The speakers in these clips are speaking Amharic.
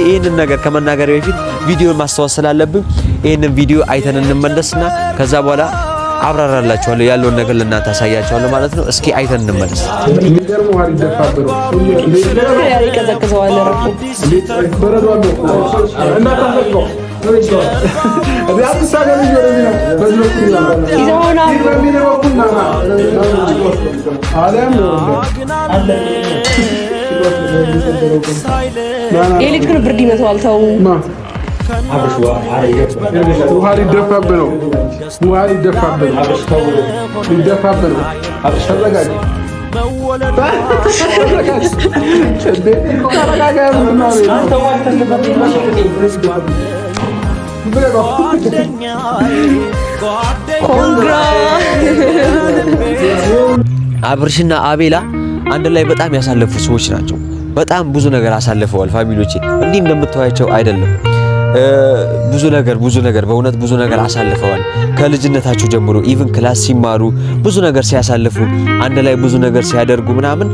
ይሄንን ነገር ከመናገር በፊት ቪዲዮን ማስተዋወስ ስላለብኝ ይሄንን ቪዲዮ አይተን እንመለስና ከዛ በኋላ አብራራላችኋለሁ ያለውን ነገር ለእናንተ አሳያችኋለሁ ማለት ነው። እስኪ አይተን እንመለስ። የሚገርመው ሀሪፍ ደፋብሮ ያሪ ቀዘቅዘዋል ረፉ በረዶ እንዳታፈቅረው የልጅ ግን ብርድ ይመታዋል። ተው ውሃ ሊደፋብህ ነው። ውሃ ሊደፋብህ ነው። ሊደፋብህ ነው። ተዘጋጅ። አብርሽና አቤላ አንድ ላይ በጣም ያሳለፉ ሰዎች ናቸው። በጣም ብዙ ነገር አሳልፈዋል። ፋሚሊዎቼ እንዲህ እንደምታዩቸው አይደለም። ብዙ ነገር በእውነት ብዙ ነገር አሳልፈዋል። ከልጅነታቸው ጀምሮ ኢቭን ክላስ ሲማሩ ብዙ ነገር ሲያሳልፉ አንድ ላይ ብዙ ነገር ሲያደርጉ ምናምን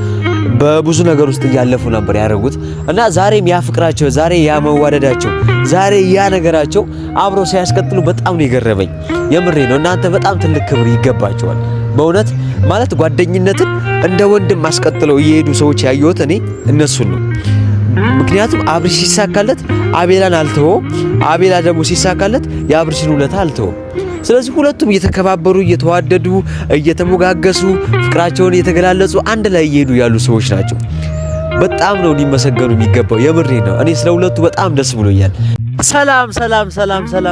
በብዙ ነገር ውስጥ እያለፉ ነበር ያደረጉት እና ዛሬም ያ ፍቅራቸው፣ ዛሬ ያ መዋደዳቸው፣ ዛሬ ያ ነገራቸው አብረው ሲያስቀጥሉ በጣም ነው የገረመኝ። የምሬ ነው። እናንተ በጣም ትልቅ ክብር ይገባቸዋል በእውነት ማለት ጓደኝነትን እንደ ወንድም አስቀጥለው እየሄዱ ሰዎች ያየሁት እኔ እነሱን ነው። ምክንያቱም አብርሽ ሲሳካለት አቤላን አልተወ፣ አቤላ ደግሞ ሲሳካለት የአብርሽን ውለታ አልተወ። ስለዚህ ሁለቱም እየተከባበሩ እየተዋደዱ እየተሞጋገሱ ፍቅራቸውን እየተገላለጹ አንድ ላይ እየሄዱ ያሉ ሰዎች ናቸው። በጣም ነው ሊመሰገኑ የሚገባው። የምሬ ነው። እኔ ስለ ሁለቱ በጣም ደስ ብሎኛል።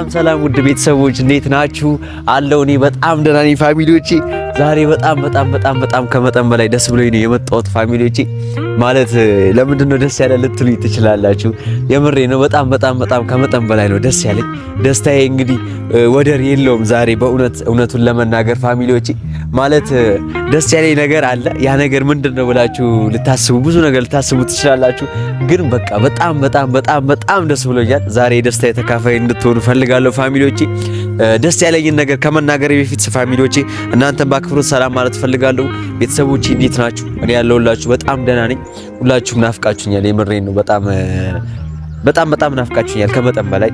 ሰላም ውድ ቤተሰቦች እንዴት ናችሁ? አለው እኔ በጣም ደህና ነኝ ፋሚሊዎቼ። ዛሬ በጣም ከመጠን በላይ ደስ ብሎኝ ነው የመጣሁት ፋሚሊዎቼ። ማለት ለምንድን ነው ደስ ያለ ልትሉኝ ትችላላችሁ። የምሬ ነው። በጣም ከመጠን በላይ ነው ደስ ያለኝ። ደስታዬ እንግዲህ ወደር የለውም ዛሬ እውነቱን ለመናገር ፋሚሊዎቼ። ማለት ደስ ያለኝ ነገር አለ። ያ ነገር ምንድነው ብላችሁ ብዙ ነገር ልታስቡ ትችላላችሁ። ግን በቃ በጣም ደስ ብሎኛል። ዛሬ ደስታ የተካፋይ እንድትሆኑ ፈልጋለሁ ፋሚሊዎቼ። ደስ ያለኝን ነገር ከመናገር በፊት ፋሚሊዎቼ እናንተን በአክብሮት ሰላም ማለት ፈልጋለሁ። ቤተሰቦቼ እንዴት ናችሁ? እኔ ያለሁላችሁ በጣም ደህና ነኝ። ሁላችሁም ናፍቃችሁኛል። የምሬን ነው። በጣም ናፍቃችሁኛል ከመጠን በላይ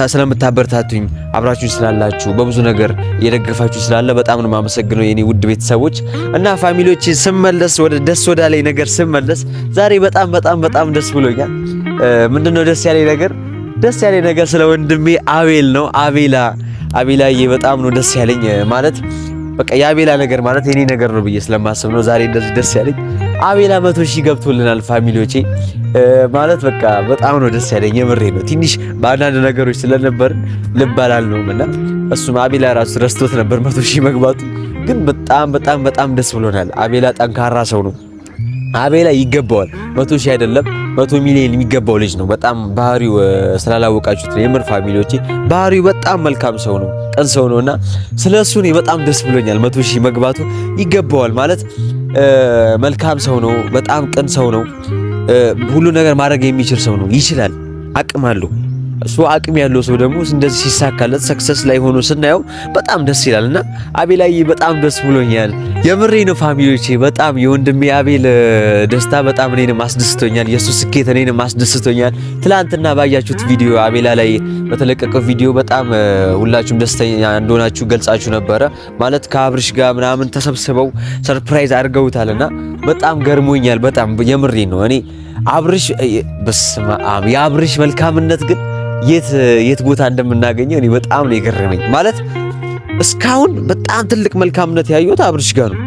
ስለምታበረታቱኝ አብራችሁኝ ስላላችሁ በብዙ ነገር እየደገፋችሁ ስላለ በጣም ነው የማመሰግነው የኔ ውድ ቤተሰቦች እና ፋሚሊዎች። ስመለስ ደስ ወዳለኝ ነገር ስመለስ ዛሬ በጣም ደስ ብሎኛል። ምንድነው ደስ ያለኝ ነገር ስለ ወንድሜ አቤል ነው። አቤላዬ በጣም ነው ደስ ያለኝ። ማለት በቃ የአቤላ ነገር ማለት የኔ ነገር ነው ብዬ ስለማስብ ነው ዛሬ እንደዚህ ደስ ያለኝ። አቤላ 100,000 ገብቶልናል ፋሚሊዎቼ። ማለት በቃ በጣም ነው ደስ ያለኝ። የምሬ ነው። ትንሽ በአንዳንድ ነገሮች ስለነበር ልባላል ነውና እሱም አቤላ ራሱ ረስቶት ነበር 100,000 መግባቱ። ግን በጣም ደስ ብሎናል። አቤላ ጠንካራ ሰው ነው። አቤላ ይገባዋል። 100,000 አይደለም 100 ሚሊዮን የሚገባው ልጅ ነው። በጣም ባህሪው ስላላወቃችሁት ነው የምር ፋሚሊዎቼ። ባህሪው በጣም መልካም ሰው ነው፣ ቅን ሰው ነውና ስለሱ እኔ በጣም ደስ ብሎኛል። 100,000 መግባቱ ይገባዋል። ማለት መልካም ሰው ነው፣ በጣም ቅን ሰው ነው። ሁሉ ነገር ማድረግ የሚችል ሰው ነው። ይችላል፣ አቅም አለው። እሱ አቅም ያለው ሰው ደግሞ እንደዚህ ሲሳካለት ሰክሰስ ላይ ሆኖ ስናየው በጣም ደስ ይላልና አቤላዬ በጣም ደስ ብሎኛል። የምሬ ነው ፋሚሊዎቼ። በጣም የወንድሜ አቤል ደስታ በጣም እኔንም አስደስቶኛል። የሱ ስኬት እኔንም አስደስቶኛል። ትላንትና ባያችሁት ቪዲዮ አቤላ ላይ በተለቀቀው ቪዲዮ በጣም ሁላችሁም ደስተኛ እንደሆናችሁ ገልጻችሁ ነበረ። ማለት ከአብርሽ ጋር ምናምን ተሰብስበው ሰርፕራይዝ አድርገውታልና በጣም ገርሞኛል። በጣም የምሬ ነው። እኔ አብርሽ በስመ አብ የአብርሽ መልካምነት ግን የት ቦታ እንደምናገኘው እኔ በጣም ነው የገረመኝ። ማለት እስካሁን በጣም ትልቅ መልካምነት ያየሁት አብርሽ ጋር ነው።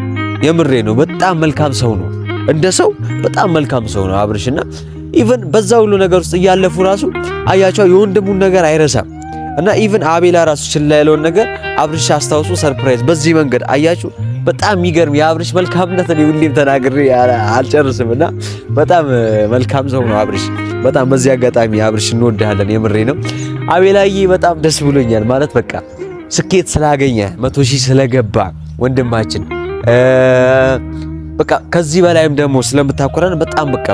የምሬ ነው። በጣም መልካም ሰው ነው። እንደ ሰው በጣም መልካም ሰው ነው አብርሽና ኢቭን በዛ ሁሉ ነገር ውስጥ እያለፉ ራሱ አያቸው የወንድሙን ነገር አይረሳም። እና ኢቭን አቤላ ራሱ ችላ ያለውን ነገር አብርሽ አስታውሶ ሰርፕራይዝ በዚህ መንገድ አያችሁ። በጣም የሚገርም የአብርሽ መልካምነት እኔ ሁሌም ተናግሬ አልጨርስምና በጣም መልካም ሰው ነው አብርሽ። በጣም በዚህ አጋጣሚ አብርሽ እንወድሃለን። የምሬ ነው። አቤላዬ በጣም ደስ ብሎኛል። ማለት በቃ ስኬት ስላገኘ 100,000 ስለገባ ወንድማችን በቃ ከዚህ በላይም ደግሞ ስለምታኮራን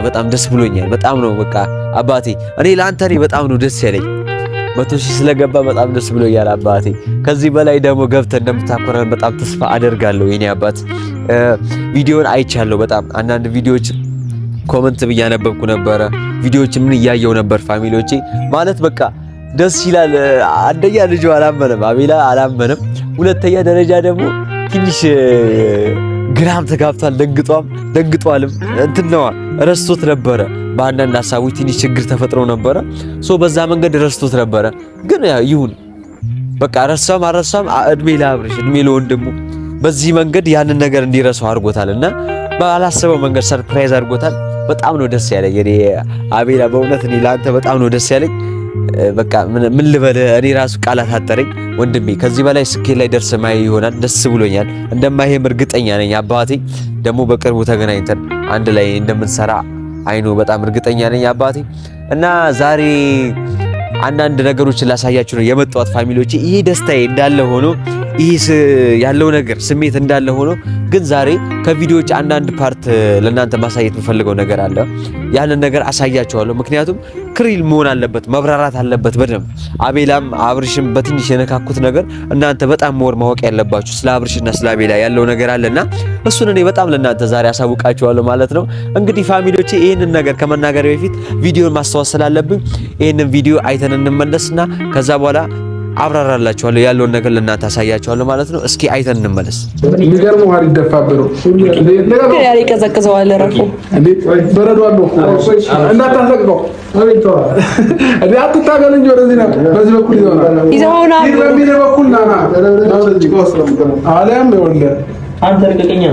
በጣም ደስ ብሎኛል። በጣም ነው በቃ አባቴ እኔ ላንተ በጣም ነው ደስ ያለኝ። 100,000 ስለገባ በጣም ደስ ብሎኛል አባቴ። ከዚህ በላይ ደግሞ ገብተን እንደምታኮራን በጣም ተስፋ አደርጋለሁ የኔ አባት። ቪዲዮን አይቻለሁ። በጣም አንዳንድ ቪዲዮዎች ኮሜንት ብያነበብኩ ነበረ ቪዲዮዎች ምን እያየው ነበር ፋሚሊዎቼ ማለት በቃ ደስ ይላል። አንደኛ ልጁ አላመነም፣ አቤላ አላመነም። ሁለተኛ ደረጃ ደግሞ ትንሽ ግራም ተጋብቷል፣ ደንግጧልም እንትነዋ ረስቶት ነበረ። በአንዳንድ ሐሳቦች ትንሽ ችግር ተፈጥሮ ነበረ። በዛ መንገድ ረስቶት ነበረ። ግን ይሁን በቃ ረሳም አረሳም እድሜ ለአብርሽ እድሜ ለወንድሙ በዚህ መንገድ ያንን ነገር እንዲረሳው አድርጎታልና ባላሰበው መንገድ ሰርፕራይዝ አድርጎታል። በጣም ነው ደስ ያለኝ እኔ አቤላ፣ በእውነት እኔ ለአንተ በጣም ነው ደስ ያለኝ። በቃ ምን ልበል እኔ ራሱ ቃላት አጠረኝ ወንድሜ። ከዚህ በላይ ስኬት ላይ ደርሰ ማይ ይሆናል። ደስ ብሎኛል። እንደማይሄም እርግጠኛ ነኝ። አባቴ ደግሞ በቅርቡ ተገናኝተን አንድ ላይ እንደምንሰራ አይኑ በጣም እርግጠኛ ነኝ አባቴ። እና ዛሬ አንዳንድ ነገሮችን ላሳያችሁ ነው የመጣሁት ፋሚሊዎቼ። ይሄ ደስታዬ እንዳለ ሆኖ ይሄ ያለው ነገር ስሜት እንዳለ ሆኖ ግን ዛሬ ከቪዲዮዎች አንዳንድ ፓርት ለእናንተ ማሳየት የምፈልገው ነገር አለ። ያንን ነገር አሳያችኋለሁ። ምክንያቱም ክሪል መሆን አለበት፣ መብራራት አለበት በደንብ። አቤላም አብርሽም በትንሽ የነካኩት ነገር እናንተ በጣም ማወቅ ያለባችሁ ስለ አብርሽና ስለ አቤላ ያለው ነገር አለና እሱን እኔ በጣም ለእናንተ ዛሬ አሳውቃችኋለሁ ማለት ነው። እንግዲህ ፋሚሊዎቼ ይህንን ነገር ከመናገር በፊት ቪዲዮን ማስታወስ ስላለብኝ ይህንን ቪዲዮ አይተን እንመለስና ከዛ በኋላ አብራራላችኋለሁ ያለውን ነገር ለእናንተ አሳያችኋለሁ ማለት ነው። እስኪ አይተን እንመለስ። የሚገርም ውሃ ሊደፋብህ ነው። ያሬ ቀዘቅዘዋል። ረፉ እንዴት በረዶ አለው እኮ እንዳታሰቅቀው። እንዴ አትታገል እንጂ ወደዚህ ነው። በዚህ በኩል ይሆናል ይዘውና በሚል በኩል ናና አለም ይወልደ አንተ ልቀቀኛ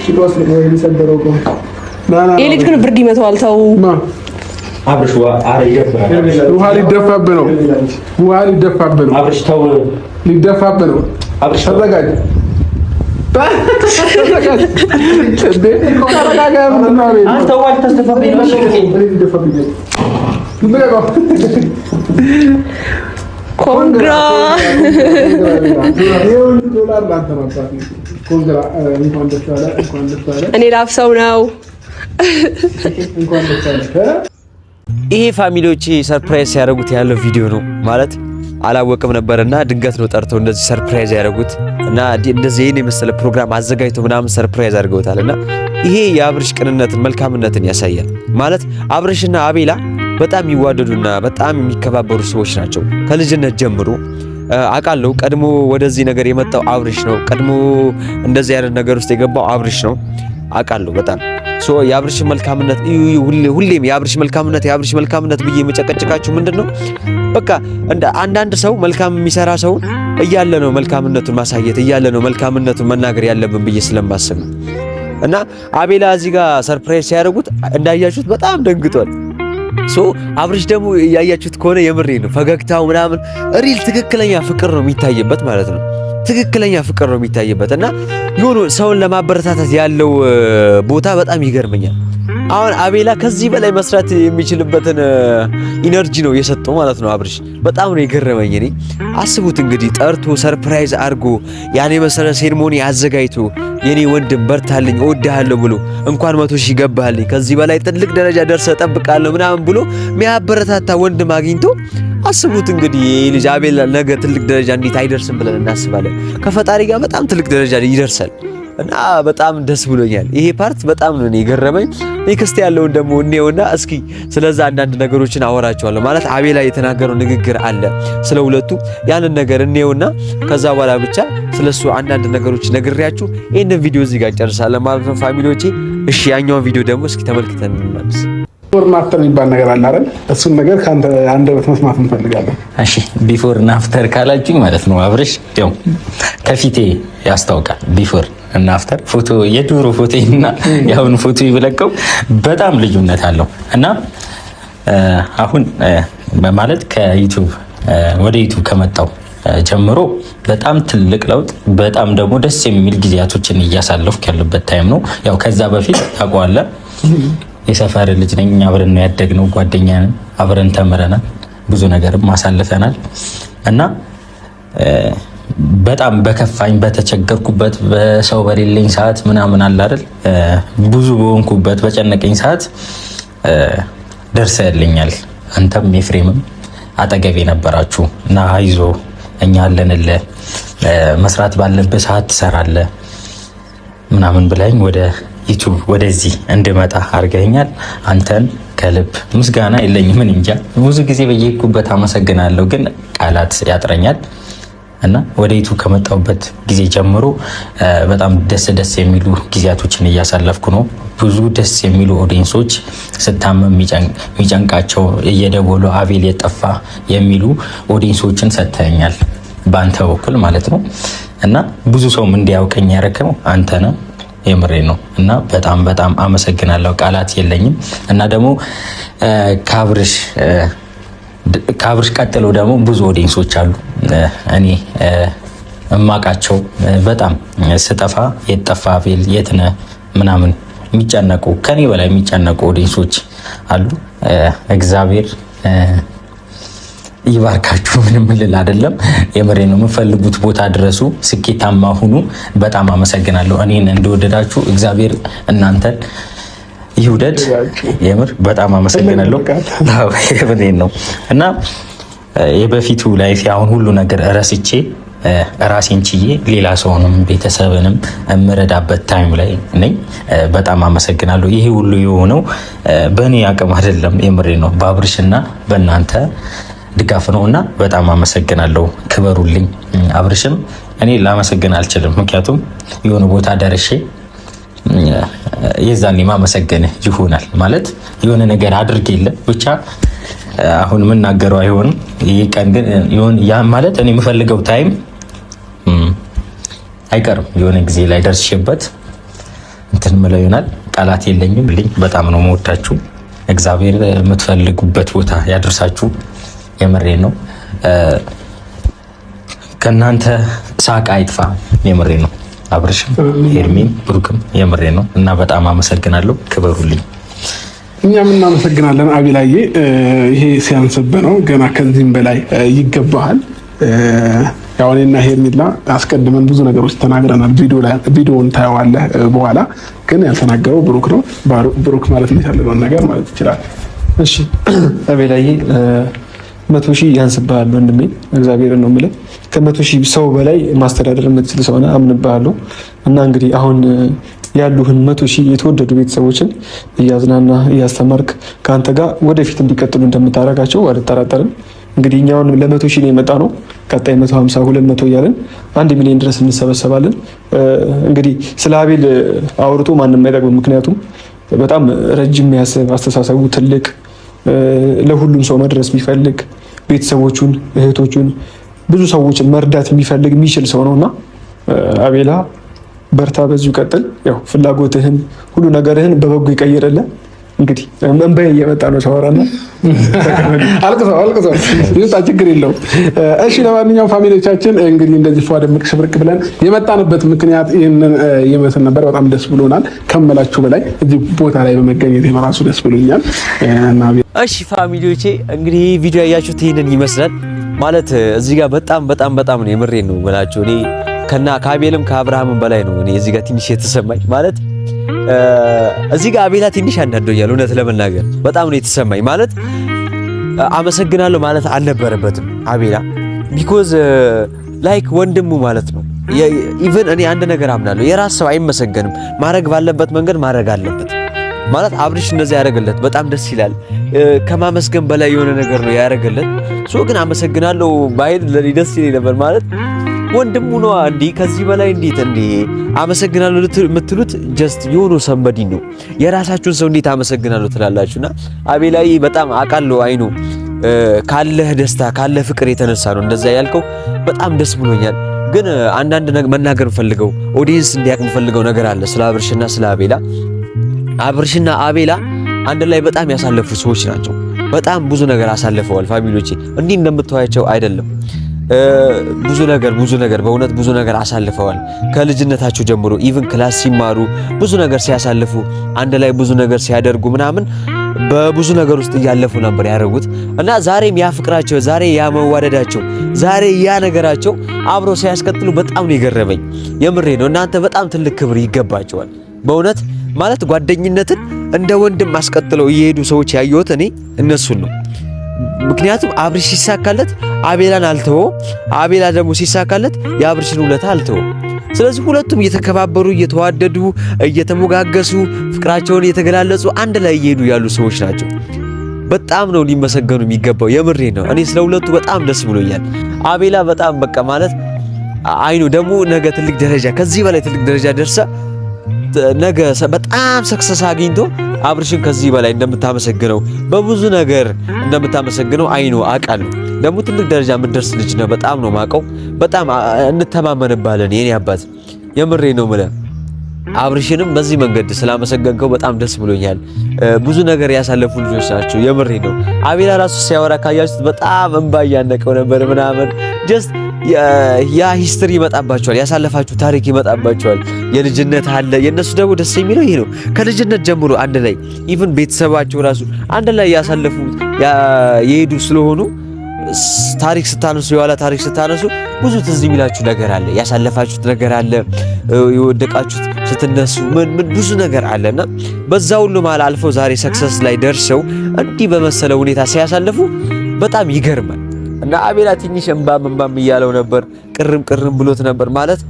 ቺቆስ ነው የሚሰደረው እኮ ናና። ይሄ ልጅ ግን ብርድ ይመታዋል። ተው አብርሽ ውሃ ሊደፋብህ ነው። ውሃ ሊደፋብህ ነው። አብርሽ ተው፣ ሊደፋብህ ነው። አብርሽ ተዘጋጅ። ኮንግራ እኔ ላፍሰው ነው። ይሄ ፋሚሊዎቼ ሰርፕራይዝ ያደረጉት ያለው ቪዲዮ ነው ማለት አላወቅም ነበርና ድንገት ነው ጠርተው እንደዚህ ሰርፕራይዝ ያደረጉት እና እንደዚህ ይሄን የመሰለ ፕሮግራም አዘጋጅተው ምናምን ሰርፕራይዝ አድርገውታልና ይሄ የአብርሽ ቅንነትን መልካምነትን ያሳያል። ማለት አብርሽና አቤላ በጣም የሚዋደዱና በጣም የሚከባበሩ ሰዎች ናቸው ከልጅነት ጀምሮ። አውቃለሁ ቀድሞ ወደዚህ ነገር የመጣው አብርሽ ነው። ቀድሞ እንደዚህ አይነት ነገር ውስጥ የገባው አብርሽ ነው አውቃለሁ በጣም የአብርሽ መልካምነት ሁሌም የአብርሽ መልካምነት ብዬ የምጨቀጭቃችሁ ምንድነው በቃ አንዳንድ ሰው መልካም የሚሰራ ሰው እያለ ነው መልካምነቱን ማሳየት እያለ ነው መልካምነቱን መናገር ያለብን ብዬ ስለማስብ ነው። እና አቤላ እዚህ ጋር ሰርፕራይዝ ሲያደርጉት እንዳያችሁት በጣም ደንግጧል። አብርሽ ደግሞ ያያችሁት ከሆነ የምሬ ነው ፈገግታው ምናምን ሪል ትክክለኛ ፍቅር ነው የሚታይበት ማለት ነው። ትክክለኛ ፍቅር ነው የሚታይበት እና የሆነ ሰውን ለማበረታታት ያለው ቦታ በጣም ይገርመኛል። አሁን አቤላ ከዚህ በላይ መስራት የሚችልበትን ኢነርጂ ነው የሰጠው ማለት ነው። አብርሽ በጣም ነው የገረመኝ። እኔ አስቡት እንግዲህ ጠርቶ ሰርፕራይዝ አድርጎ ያኔ መሰለ ሴርሞኒ አዘጋጅቶ የኔ ወንድም በርታልኝ እወድሃለሁ ብሎ እንኳን 100,000 ገባህልኝ ከዚህ በላይ ትልቅ ደረጃ ደርሰህ እጠብቅሃለሁ ምናምን ብሎ የሚያበረታታ ወንድም አግኝቶ አስቡት እንግዲህ ይሄ ልጅ አቤላ ነገ ትልቅ ደረጃ እንዴት አይደርስም ብለን እናስባለን። ከፈጣሪ ጋር በጣም ትልቅ ደረጃ ይደርሳል እና በጣም ደስ ብሎኛል። ይሄ ፓርት በጣም ነው የገረመኝ። ኔክስት ያለውን ደግሞ እኔውና እስኪ ስለዛ አንዳንድ ነገሮችን አወራቸዋለሁ። ማለት አቤላ የተናገረው ንግግር አለ ስለ ሁለቱ ያንን ነገር እኔውና ከዛ በኋላ ብቻ ስለሱ አንዳንድ ነገሮች ነግሬያችሁ ይሄንን ቪዲዮ እዚህ ጋር እንጨርሳለን ማለት ነው ፋሚሊዎቼ። እሺ ያኛውን ቪዲዮ ደግሞ እስኪ ተመልክተን እንመለስ። ቢፎር እና አፍተር የሚባል ነገር አለ አይደል? እሱን ነገር ካንተ አንደበት መስማት እንፈልጋለን። እሺ ቢፎር እና አፍተር ካላችሁኝ ማለት ነው አብርሽ ያው ከፊቴ ያስታውቃል። ቢፎር እና አፍተር ፎቶ የድሮ ፎቶና ያሁን ፎቶ ይብለቀው በጣም ልዩነት አለው እና አሁን ማለት ከዩቲዩብ ወደ ዩቲዩብ ከመጣው ጀምሮ በጣም ትልቅ ለውጥ በጣም ደግሞ ደስ የሚል ጊዜያቶችን እያሳለፍኩ ያለበት ታይም ነው። ያው ከዛ በፊት ታውቀዋለህ የሰፈር ልጅ ነኝ። አብረን ያደግነው ጓደኛ ነን። አብረን ተምረናል። ብዙ ነገርም ማሳልፈናል እና በጣም በከፋኝ በተቸገርኩበት በሰው በሌለኝ ሰዓት ምናምን አለ አይደል ብዙ በሆንኩበት በጨነቀኝ ሰዓት ደርሰህልኛል። አንተም ኤፍሬምም አጠገቤ ነበራችሁ እና አይዞ እኛ አለንልህ መስራት ባለበት ሰዓት ትሰራለህ ምናምን ብለኝ ወደ ዩቲዩብ ወደዚህ እንድመጣ አድርገኛል። አንተን ከልብ ምስጋና የለኝም። ምን እንጃ ብዙ ጊዜ በየሄድኩበት አመሰግናለሁ፣ ግን ቃላት ያጥረኛል እና ወደ ዩቱብ ከመጣሁበት ጊዜ ጀምሮ በጣም ደስ የሚሉ ጊዜያቶችን እያሳለፍኩ ነው። ብዙ ደስ የሚሉ ኦዲየንሶች ስታመም የሚጨንቃቸው እየደወሉ አቤል የጠፋ የሚሉ ኦዲየንሶችን ሰጥተኛል፣ በአንተ በኩል ማለት ነው። እና ብዙ ሰውም እንዲያውቀኝ ያደረከው አንተ ነው። የምሬ ነው እና በጣም አመሰግናለሁ። ቃላት የለኝም። እና ደግሞ ከአብርሽ ቀጥሎ ደግሞ ብዙ ኦዲየንሶች አሉ እኔ እማቃቸው በጣም ስጠፋ የት ጠፋ አቤል የት ነህ ምናምን የሚጨነቁ ከኔ በላይ የሚጨነቁ ኦዲየንሶች አሉ። እግዚአብሔር ይባርካችሁ። ምንም ልል አይደለም፣ የምሬ ነው። የምፈልጉት ቦታ ድረሱ፣ ስኬታማ ሁኑ። በጣም አመሰግናለሁ። እኔን እንደወደዳችሁ እግዚአብሔር እናንተን ይውደድ። የምር በጣም አመሰግናለሁ። የምሬን ነው እና የበፊቱ ላይፍ አሁን ሁሉ ነገር ረስቼ ራሴን ችዬ ሌላ ሰውንም ቤተሰብንም የምረዳበት ታይም ላይ ነኝ። በጣም አመሰግናለሁ። ይሄ ሁሉ የሆነው በእኔ አቅም አይደለም፣ የምሬ ነው፣ በአብርሽና በእናንተ ድጋፍ ነው እና በጣም አመሰግናለሁ። ክበሩልኝ። አብርሽም እኔ ላመሰግን አልችልም፣ ምክንያቱም የሆነ ቦታ ደርሼ የዛኔ ማመሰገን ይሆናል ማለት የሆነ ነገር አድርጌ የለ ብቻ አሁን የምናገረው አይሆንም። ይህ ቀን ግን ያ ማለት እኔ የምፈልገው ታይም አይቀርም፣ የሆነ ጊዜ ላይ ደርሼበት እንትን ምለው ይሆናል። ቃላት የለኝም። በጣም ነው የምወዳችሁ። እግዚአብሔር የምትፈልጉበት ቦታ ያደርሳችሁ። የምሬ ነው። ከእናንተ ሳቅ አይጥፋ። የምሬ ነው። አብርሽም ኤርሚም ብሩክም የምሬ ነው እና በጣም አመሰግናለሁ። ክበሩልኝ። እኛም እናመሰግናለን አቤላዬ። ይሄ ሲያንስብህ ነው፣ ገና ከዚህም በላይ ይገባሃል። ያው እኔና ሄርሜላ አስቀድመን ብዙ ነገሮች ተናግረናል። ቪዲዮውን ታየዋለህ በኋላ። ግን ያልተናገረው ብሩክ ነው። ብሩክ ማለት የሚፈልገውን ነገር ማለት ይችላል። እሺ አቤላዬ 100,000 ያንስብሃል ወንድሜ፣ እግዚአብሔር ነው የምልህ። ከ100,000 ሰው በላይ ማስተዳደር የምትችል ሰው ነህ፣ አምንብሃለሁ። እና እንግዲህ አሁን ያሉህን 100,000 የተወደዱ ቤተሰቦችን እያዝናና እያስተማርክ ከአንተ ጋር ወደፊት እንዲቀጥሉ እንደምታደርጋቸው አልጠራጠርም። እንግዲህ እኛውን ለ100,000 ነው የመጣ ነው። ቀጣይ 150 200 እያለን 1 ሚሊዮን ድረስ እንሰበሰባለን። እንግዲህ ስለ አቤል አውርቶ ማንም አይጠቅምም። ምክንያቱም በጣም ረጅም የሚያስብ አስተሳሰቡ ትልቅ፣ ለሁሉም ሰው መድረስ የሚፈልግ ቤተሰቦቹን፣ እህቶቹን፣ ብዙ ሰዎችን መርዳት የሚችል ሰው ነውና አቤላ በርታ፣ በዚሁ ቀጥል። ያው ፍላጎትህን ሁሉ ነገርህን በበጎ ይቀይርልህ። እንግዲህ እንባዬ እየመጣ ነው ሳወራና አልቅሰው ይውጣ፣ ችግር የለውም። እሺ ለማንኛውም ፋሚሊዎቻችን እንግዲህ እንደዚህ ፏ ደምቅ ሽብርቅ ብለን የመጣንበት ምክንያት ይህንን ይመስል ነበር። በጣም ደስ ብሎናል ከመላችሁ በላይ እዚህ ቦታ ላይ በመገኘት የራሱ ደስ ብሎኛል። እሺ ፋሚሊዎቼ እንግዲህ ቪዲዮ ያያችሁት ይህንን ይመስላል ማለት እዚህ ጋር በጣም ነው የምሬን ነው ብላችሁ እኔ ከአቤልም ከአብርሃምም በላይ ነው እኔ እዚህ ጋር ትንሽ የተሰማኝ ማለት እዚህ ጋር አቤላ ትንሽ አናዶኛል። እውነት ለመናገር በጣም ነው የተሰማኝ ማለት አመሰግናለሁ ማለት አልነበረበትም አቤላ ቢኮዝ ላይክ ወንድሙ ማለት ነው። ኢቭን እኔ አንድ ነገር አምናለሁ፣ የራስ ሰው አይመሰገንም። ማድረግ ባለበት መንገድ ማድረግ አለበት ማለት አብርሽ እንደዛ ያደረገለት በጣም ደስ ይላል። ከማመስገን በላይ የሆነ ነገር ነው ያደረገለት። ሶ ግን አመሰግናለሁ ባይል ደስ ይለኝ ነበር ማለት ወንድሙ ነው። እንዴ ከዚህ በላይ እንዴት አመሰግናለሁ የምትሉት ጀስት የሆነ ሰንበዲ ነው። የራሳችሁን ሰው እንዴት አመሰግናለሁ ትላላችሁና አቤላይ በጣም አቃለው አይኑ ካለህ ደስታ ካለህ ፍቅር የተነሳ ነው እንደዛ ያልከው። በጣም ደስ ብሎኛል። ግን አንዳንድ መናገር ፈልገው ኦዲየንስ እንዲያውቅ ፈልገው ነገር አለ ስለ አብርሽና ስለ አቤላ። አብርሽና አቤላ አንድ ላይ በጣም ያሳለፉ ሰዎች ናቸው። በጣም ብዙ ነገር አሳልፈዋል ፋሚሊዎቼ። እንዲህ እንደምታዩቸው አይደለም። ብዙ ነገር በእውነት ብዙ ነገር አሳልፈዋል። ከልጅነታቸው ጀምሮ ኢቭን ክላስ ሲማሩ ብዙ ነገር ሲያሳልፉ አንድ ላይ ብዙ ነገር ሲያደርጉ ምናምን በብዙ ነገር ውስጥ እያለፉ ነበር ያደረጉት እና ዛሬም ያ ፍቅራቸው፣ ዛሬ ያ መዋደዳቸው፣ ዛሬ ያ ነገራቸው አብረው ሲያስቀጥሉ በጣም ነው የገረመኝ። የምሬ ነው። እናንተ በጣም ትልቅ ክብር ይገባቸዋል በእውነት ማለት ጓደኝነትን እንደ ወንድም አስቀጥለው እየሄዱ ሰዎች ያየሁት እኔ እነሱን ነው። ምክንያቱም አብርሽ ሲሳካለት አቤላን አልተወ፣ አቤላ ደግሞ ሲሳካለት የአብርሽን ውለታ አልተወ። ስለዚህ ሁለቱም እየተከባበሩ እየተዋደዱ እየተሞጋገሱ ፍቅራቸውን እየተገላለጹ አንድ ላይ እየሄዱ ያሉ ሰዎች ናቸው። በጣም ነው ሊመሰገኑ የሚገባው። የምሬ ነው። እኔ ስለ ሁለቱ በጣም ደስ ብሎኛል። አቤላ በጣም በቃ ማለት አይኑ ደግሞ ነገ ትልቅ ደረጃ ከዚህ በላይ ትልቅ ደረጃ ደርሳ ነገ በጣም ሰክሰስ አግኝቶ አብርሽን ከዚህ በላይ እንደምታመሰግነው በብዙ ነገር እንደምታመሰግነው አይኑ አውቃለሁ። ደግሞ ትልቅ ደረጃ የምትደርስ ልጅ ነው። በጣም ነው ማቀው። በጣም እንተማመንባለን የኔ አባት። የምሬ ነው የምልህ። አብርሽንም በዚህ መንገድ ስላመሰገንከው በጣም ደስ ብሎኛል። ብዙ ነገር ያሳለፉ ልጆች ናቸው። የምሬ ነው። አቤላ ራሱ ሲያወራ ካያችሁት በጣም እንባ እያነቀው ነበር ምናምን ጀስት ያ ሂስትሪ ይመጣባቸዋል። ያሳለፋችሁ ታሪክ ይመጣባቸዋል። የልጅነት አለ። የነሱ ደግሞ ደስ የሚለው ይሄ ነው። ከልጅነት ጀምሮ አንድ ላይ ኢቭን ቤተሰባቸው ራሱ አንድ ላይ ያሳለፉ የሄዱ ስለሆኑ ታሪክ ስታነሱ የኋላ ታሪክ ስታነሱ ብዙ ትዝ የሚላችሁ ነገር አለ። ያሳለፋችሁት ነገር አለ። የወደቃችሁት ስትነሱ ምን ብዙ ነገር አለና በዛ ሁሉ መሃል አልፈው ዛሬ ሰክሰስ ላይ ደርሰው እንዲህ በመሰለ ሁኔታ ሲያሳልፉ በጣም ይገርማል። እና አቤላ ትንሽ እንባም እያለው ነበር። ቅርም ብሎት ነበር ማለት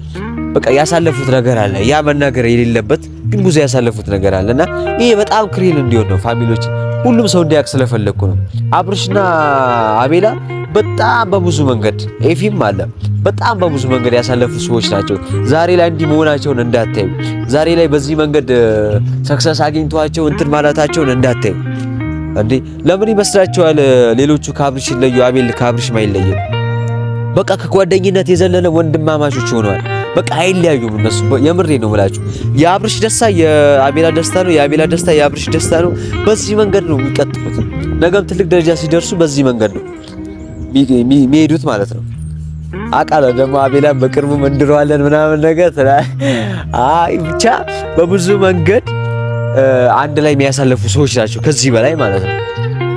በቃ ያሳለፉት ነገር አለ። ያ መናገር የሌለበት ግን ብዙ ያሳለፉት ነገር አለና ይሄ በጣም ክሪል እንዲሆን ነው ፋሚሊዎች ሁሉም ሰው እንዲያውቅ ስለፈለኩ ነው። አብርሽና አቤላ በጣም በብዙ መንገድ ኤፊም አለ በጣም በብዙ መንገድ ያሳለፉ ሰዎች ናቸው። ዛሬ ላይ እንዲህ መሆናቸውን እንዳታዩ፣ ዛሬ ላይ በዚህ መንገድ ሰክሰስ አግኝቷቸው እንትን ማለታቸውን እንዳታዩ። እንዴ ለምን ይመስላችኋል ሌሎቹ ከአብርሽ ይለዩ? አቤል ከአብርሽ ማይለየው በቃ ከጓደኝነት የዘለለ ወንድማማቾች ሆነዋል። በቃ አይለያዩም እነሱ። የምሬ ነው የምላችሁ። የአብርሽ ደስታ የአቤላ ደስታ ነው፣ የአቤላ ደስታ የአብርሽ ደስታ ነው። በዚህ መንገድ ነው የሚቀጥሉት። ነገም ትልቅ ደረጃ ሲደርሱ በዚህ መንገድ ነው የሚሄዱት ማለት ነው። አቃለ ደግሞ አቤላን በቅርቡ መንድረዋለን ምናምን ነገር አይ ብቻ በብዙ መንገድ አንድ ላይ የሚያሳልፉ ሰዎች ናቸው ከዚህ በላይ ማለት ነው።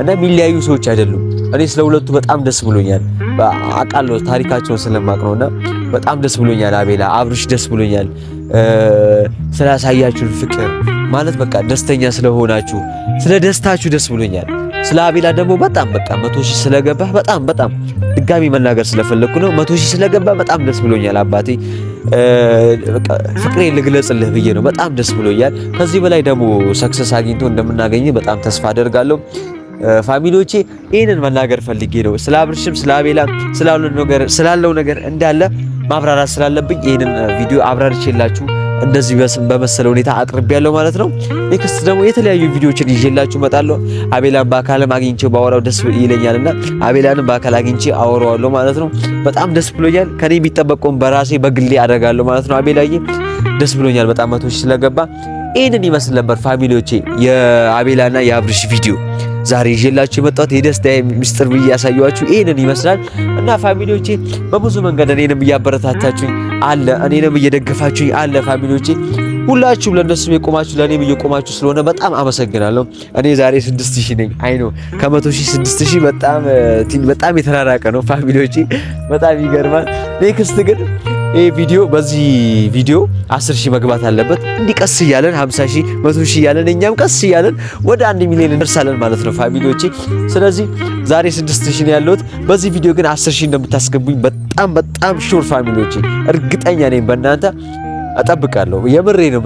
እና የሚለያዩ ሰዎች አይደሉም። እኔ ስለ ሁለቱ በጣም ደስ ብሎኛል። አቃለው ታሪካቸውን ስለማቅ ነውና በጣም ደስ ብሎኛል። አቤላ አብርሽ ደስ ብሎኛል ስላሳያችሁ ፍቅር ማለት በቃ ደስተኛ ስለሆናችሁ ስለ ደስታችሁ ደስ ብሎኛል። ስለ አቤላ ደግሞ በጣም በቃ 100,000 ስለገባህ በጣም ድጋሚ መናገር ስለፈለኩ ነው። 100,000 ስለገባህ በጣም ደስ ብሎኛል አባቴ። በቃ ፍቅሬን ልግለጽልህ ብዬ ነው። በጣም ደስ ብሎኛል። ከዚህ በላይ ደግሞ ሰክሰስ አግኝቶ እንደምናገኝ በጣም ተስፋ አደርጋለሁ። ፋሚሊዎቼ ይሄንን መናገር ፈልጌ ነው። ስለ አብርሽም ስለ አቤላ ስላለው ነገር እንዳለ ማብራራት ስላለብኝ ይሄንን ቪዲዮ አብራርቼላችሁ እንደዚህ በመሰለ ሁኔታ አቅርቤያለሁ ማለት ነው። ኔክስት ደግሞ የተለያዩ ቪዲዮዎችን ይዤላችሁ እመጣለሁ። አቤላን በአካልም አግኝቼው ባወራው ደስ ይለኛልና አቤላንም በአካል አግኝቼ አወራዋለሁ ማለት ነው። በጣም ደስ ብሎኛል። ከኔ የሚጠበቀውን በራሴ በግሌ አደርጋለሁ ማለት ነው። አቤላዬ ደስ ብሎኛል በጣም 100,000 ስለገባ። ይሄንን ይመስል ነበር ፋሚሊዎቼ የአቤላና የአብርሽ ቪዲዮ ዛሬ ይዤላችሁ የመጣሁት የደስታ ሚስጥር ብዬ ያሳየኋችሁ ይሄንን ይመስላል። እና ፋሚሊዎቼ በብዙ መንገድ እኔንም እያበረታታችሁኝ አለ፣ እኔንም እየደገፋችሁኝ አለ። ፋሚሊዎቼ ሁላችሁም ለነሱም የቆማችሁ ለኔም እየቆማችሁ ስለሆነ በጣም አመሰግናለሁ። እኔ ዛሬ 6,000 ነኝ። አይ ነው ከ100,000 6,000 በጣም የተራራቀ ነው ፋሚሊዎቼ፣ በጣም ይገርማል። ኔክስት ግን ይሄ ቪዲዮ በዚህ ቪዲዮ 10,000 መግባት አለበት። እንዲህ ቀስ እያለን 50,000 100,000 እያለን እኛም ቀስ እያለን ወደ 1 ሚሊዮን እንደርሳለን ማለት ነው ፋሚሊዎቼ። ስለዚህ ዛሬ 6,000 ነው ያለሁት። በዚህ ቪዲዮ ግን 10,000 እንደምታስገቡኝ በጣም ሹር ፋሚሊዎቼ እርግጠኛ ነኝ። በእናንተ እጠብቃለሁ። የምሬ ነው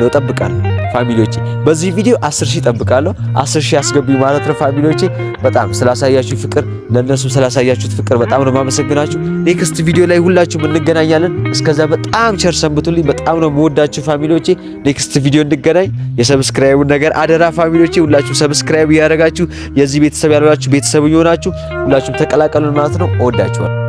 እጠብቃለሁ ፋሚሊዎቼ። በዚህ ቪዲዮ 10,000 እጠብቃለሁ። 10,000 አስገቡኝ ማለት ነው ፋሚሊዎቼ። በጣም ስላሳያችሁ ፍቅር ለነሱም ስላሳያችሁት ፍቅር በጣም ነው የማመሰግናችሁ። ኔክስት ቪዲዮ ላይ ሁላችሁም እንገናኛለን። እስከዛ በጣም ቸር ሰንብቱልኝ። በጣም ነው የምወዳችሁ ፋሚሊዎቼ። ኔክስት ቪዲዮ እንገናኝ። የሰብስክራይቡን ነገር አደራ ፋሚሊዎቼ። ሁላችሁም ሰብስክራይብ እያደረጋችሁ የዚህ ቤተሰብ ያልሆናችሁ ቤተሰብ እየሆናችሁ ሁላችሁም ተቀላቀሉን ማለት ነው። እወዳችኋለሁ።